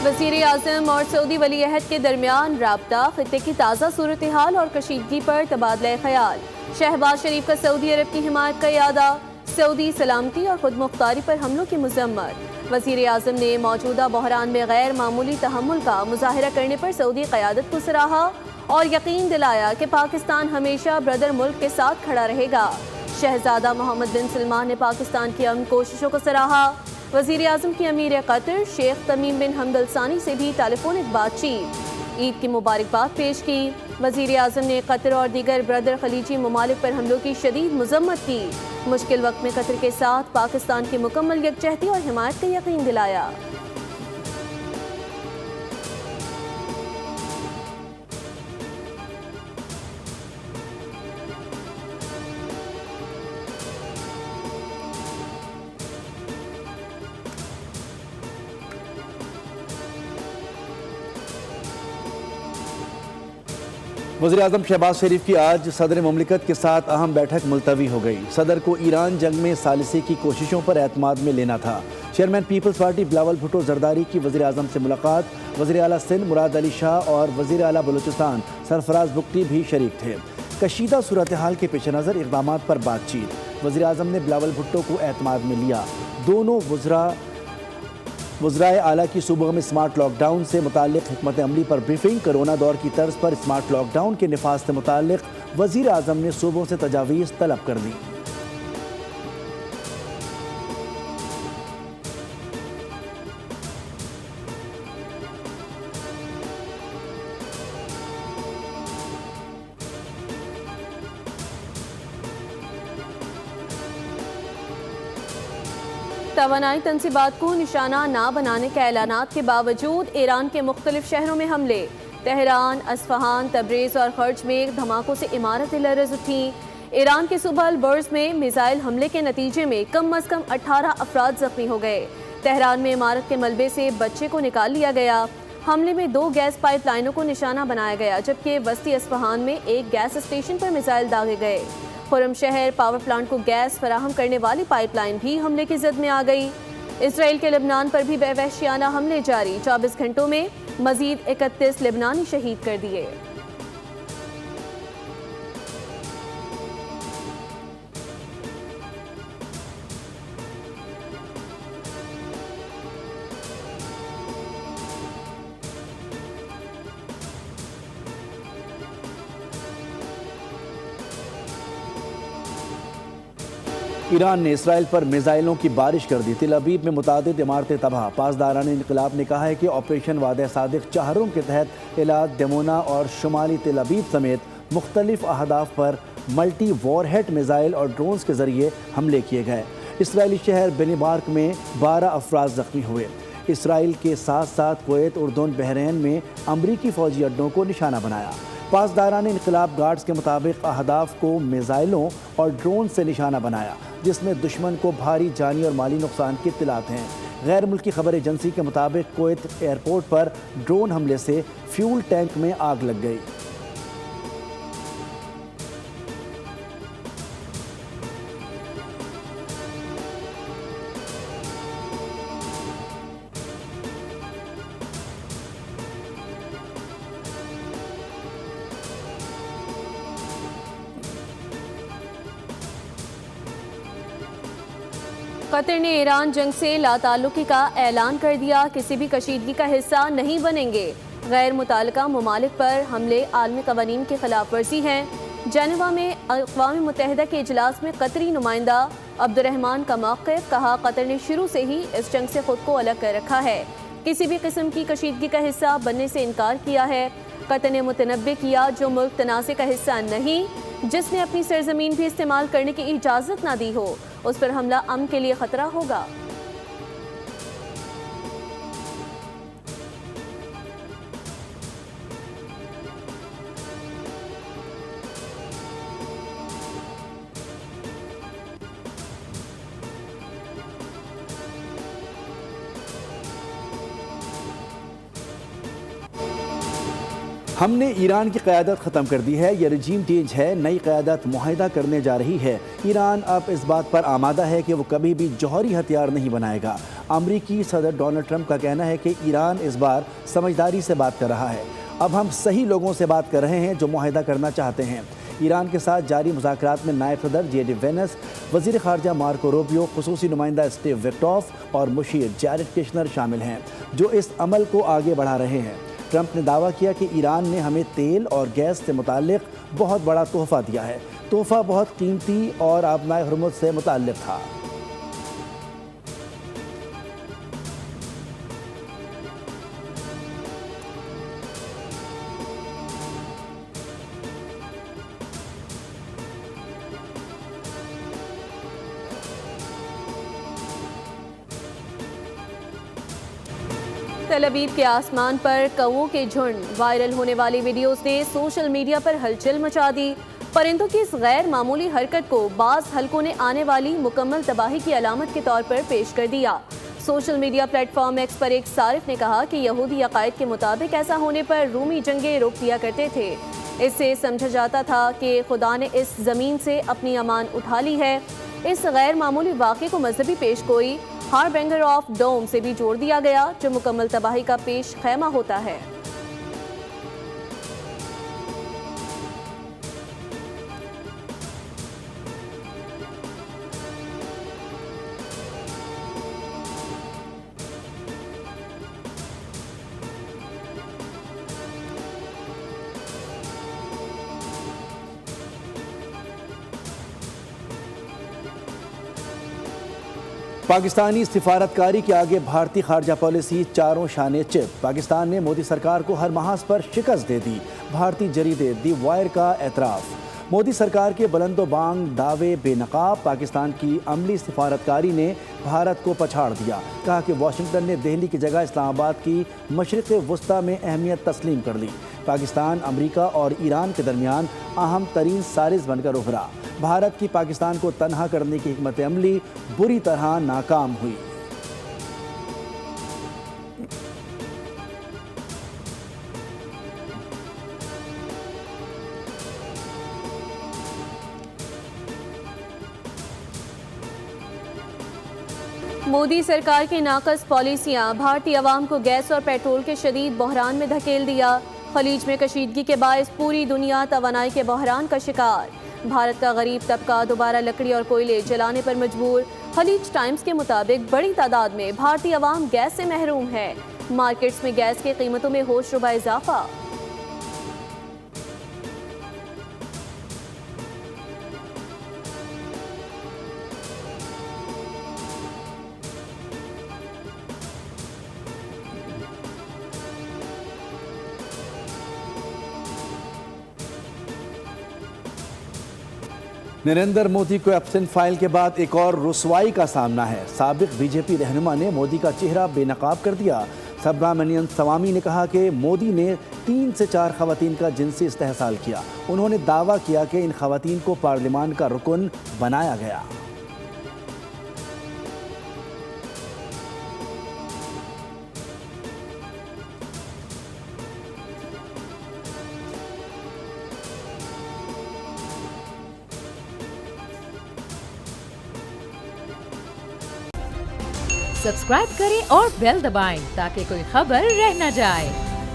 وزیر اعظم اور سعودی ولی عہد کے درمیان رابطہ، خطے کی تازہ صورتحال اور کشیدگی پر تبادلہ خیال۔ شہباز شریف کا سعودی عرب کی حمایت کا اعادہ، سعودی سلامتی اور خود مختاری پر حملوں کی مذمت۔ وزیر اعظم نے موجودہ بحران میں غیر معمولی تحمل کا مظاہرہ کرنے پر سعودی قیادت کو سراہا اور یقین دلایا کہ پاکستان ہمیشہ بردر ملک کے ساتھ کھڑا رہے گا۔ شہزادہ محمد بن سلمان نے پاکستان کی امن کوششوں کو سراہا۔ وزیر اعظم کی امیر قطر شیخ تمیم بن حمد الثانی سے بھی ٹیلی فونک بات چیت، عید کی مبارکباد پیش کی۔ وزیر اعظم نے قطر اور دیگر بردر خلیجی ممالک پر حملوں کی شدید مذمت کی۔ مشکل وقت میں قطر کے ساتھ پاکستان کی مکمل یکجہتی اور حمایت کا یقین دلایا۔ وزیر اعظم شہباز شریف کی آج صدر مملکت کے ساتھ اہم بیٹھک ملتوی ہو گئی۔ صدر کو ایران جنگ میں ثالثی کی کوششوں پر اعتماد میں لینا تھا۔ چیئرمین پیپلز پارٹی بلاول بھٹو زرداری کی وزیر اعظم سے ملاقات۔ وزیر اعلیٰ سندھ مراد علی شاہ اور وزیر اعلیٰ بلوچستان سرفراز بگٹی بھی شریک تھے۔ کشیدہ صورتحال کے پیش نظر اقدامات پر بات چیت۔ وزیر اعظم نے بلاول بھٹو کو اعتماد میں لیا۔ دونوں وزرائے اعلیٰ کی صوبوں میں اسمارٹ لاک ڈاؤن سے متعلق حکمت عملی پر بریفنگ۔ کرونا دور کی طرز پر اسمارٹ لاک ڈاؤن کے نفاذ سے متعلق وزیر اعظم نے صوبوں سے تجاویز طلب کر دی۔ توانائی تنصیبات کو نشانہ نہ بنانے کے اعلانات کے باوجود ایران کے مختلف شہروں میں حملے۔ تہران، اصفہان، تبریز اور خرج میں دھماکوں سے عمارتیں لرز اٹھیں۔ ایران کے صوبہ البرز میں میزائل حملے کے نتیجے میں کم از کم 18 افراد زخمی ہو گئے۔ تہران میں عمارت کے ملبے سے بچے کو نکال لیا گیا۔ حملے میں 2 گیس پائپ لائنوں کو نشانہ بنایا گیا، جبکہ وسطی اصفہان میں ایک گیس اسٹیشن پر میزائل داغے گئے۔ خرم شہر پاور پلانٹ کو گیس فراہم کرنے والی پائپ لائن بھی حملے کی زد میں آ گئی۔ اسرائیل کے لبنان پر بھی وحشیانہ حملے جاری، 24 گھنٹوں میں مزید 31 لبنانی شہید کر دیے۔ ایران نے اسرائیل پر میزائلوں کی بارش کر دی۔ تل ابیب میں متعدد عمارتیں تباہ۔ پاسداران انقلاب نے کہا ہے کہ آپریشن وعدہ صادق چہرم کے تحت ایلات، ڈیمونا اور شمالی تل ابیب سمیت مختلف اہداف پر ملٹی وار ہیڈ میزائل اور ڈرونز کے ذریعے حملے کیے گئے۔ اسرائیلی شہر بنی بارک میں 12 افراد زخمی ہوئے۔ اسرائیل کے ساتھ ساتھ کویت، اردن، بحرین میں امریکی فوجی اڈوں کو نشانہ بنایا۔ پاسداران انقلاب گارڈز کے مطابق اہداف کو میزائلوں اور ڈرون سے نشانہ بنایا، جس میں دشمن کو بھاری جانی اور مالی نقصان کی اطلاعات ہیں۔ غیر ملکی خبر ایجنسی کے مطابق کویت ایئرپورٹ پر ڈرون حملے سے فیول ٹینک میں آگ لگ گئی۔ قطر نے ایران جنگ سے لا تعلقی کا اعلان کر دیا، کسی بھی کشیدگی کا حصہ نہیں بنیں گے۔ غیر متعلقہ ممالک پر حملے عالمی قوانین کی خلاف ورزی ہیں۔ جنیوا میں اقوام متحدہ کے اجلاس میں قطری نمائندہ عبد الرحمان کا موقف، کہا قطر نے شروع سے ہی اس جنگ سے خود کو الگ کر رکھا ہے، کسی بھی قسم کی کشیدگی کا حصہ بننے سے انکار کیا ہے۔ قطر نے متنبہ کیا، جو ملک تنازع کا حصہ نہیں، جس نے اپنی سرزمین بھی استعمال کرنے کی اجازت نہ دی ہو، اس پر حملہ امن کے لیے خطرہ ہوگا۔ ہم نے ایران کی قیادت ختم کر دی ہے، یہ رجیم چینج ہے، نئی قیادت معاہدہ کرنے جا رہی ہے۔ ایران اب اس بات پر آمادہ ہے کہ وہ کبھی بھی جوہری ہتھیار نہیں بنائے گا۔ امریکی صدر ڈونلڈ ٹرمپ کا کہنا ہے کہ ایران اس بار سمجھداری سے بات کر رہا ہے۔ اب ہم صحیح لوگوں سے بات کر رہے ہیں جو معاہدہ کرنا چاہتے ہیں۔ ایران کے ساتھ جاری مذاکرات میں نائب صدر جے ڈی وینس، وزیر خارجہ مارکو روبیو، خصوصی نمائندہ اسٹیو وٹکوف اور مشیر جیریڈ کشنر شامل ہیں، جو اس عمل کو آگے بڑھا رہے ہیں۔ ٹرمپ نے دعویٰ کیا کہ ایران نے ہمیں تیل اور گیس سے متعلق بہت بڑا تحفہ دیا ہے۔ تحفہ بہت قیمتی اور آبنائے حرمت سے متعلق تھا۔ تل ابیب کے آسمان پر کووں کے جھنڈ، وائرل ہونے والی ویڈیوز نے سوشل میڈیا پر ہلچل مچا دی۔ پرندوں کی اس غیر معمولی حرکت کو بعض حلقوں نے آنے والی مکمل تباہی کی علامت کے طور پر پیش کر دیا۔ Social media platform X پر ایک صارف نے کہا کہ یہودی عقائد کے مطابق ایسا ہونے پر رومی جنگیں روک دیا کرتے تھے۔ اس سے سمجھا جاتا تھا کہ خدا نے اس زمین سے اپنی امان اٹھا لی ہے۔ اس غیر معمولی واقعے کو مذہبی پیش گوئی ہاربنگر آف ڈوم سے بھی جوڑ دیا گیا، جو مکمل تباہی کا پیش خیمہ ہوتا ہے۔ پاکستانی سفارتکاری کے آگے بھارتی خارجہ پالیسی چاروں شانے چپ۔ پاکستان نے مودی سرکار کو ہر محاذ پر شکست دے دی۔ بھارتی جریدے دی وائر کا اعتراف۔ مودی سرکار کے بلند و بانگ دعوے بے نقاب، پاکستان کی عملی سفارتکاری نے بھارت کو پچھاڑ دیا۔ کہا کہ واشنگٹن نے دہلی کی جگہ اسلام آباد کی مشرق وسطی میں اہمیت تسلیم کر لی۔ پاکستان، امریکہ اور ایران کے درمیان اہم ترین سازش بن کر ابھرا۔ بھارت کی پاکستان کو تنہا کرنے کی حکمت عملی بری طرح ناکام ہوئی۔ مودی سرکار کی ناقص پالیسیاں بھارتی عوام کو گیس اور پیٹرول کے شدید بحران میں دھکیل دیا۔ خلیج میں کشیدگی کے باعث پوری دنیا توانائی کے بحران کا شکار۔ بھارت کا غریب طبقہ دوبارہ لکڑی اور کوئلے جلانے پر مجبور۔ خلیج ٹائمز کے مطابق بڑی تعداد میں بھارتی عوام گیس سے محروم ہے۔ مارکیٹس میں گیس کی قیمتوں میں ہوش ربا اضافہ۔ نریندر مودی کو ایبسنٹ فائل کے بعد ایک اور رسوائی کا سامنا ہے۔ سابق بی جے پی رہنما نے مودی کا چہرہ بے نقاب کر دیا۔ سبرامنین سوامی نے کہا کہ مودی نے 3 سے 4 خواتین کا جنسی استحصال کیا۔ انہوں نے دعویٰ کیا کہ ان خواتین کو پارلیمان کا رکن بنایا گیا۔ سبسکرائب کریں اور بیل دبائیں تاکہ کوئی خبر رہ نہ جائے۔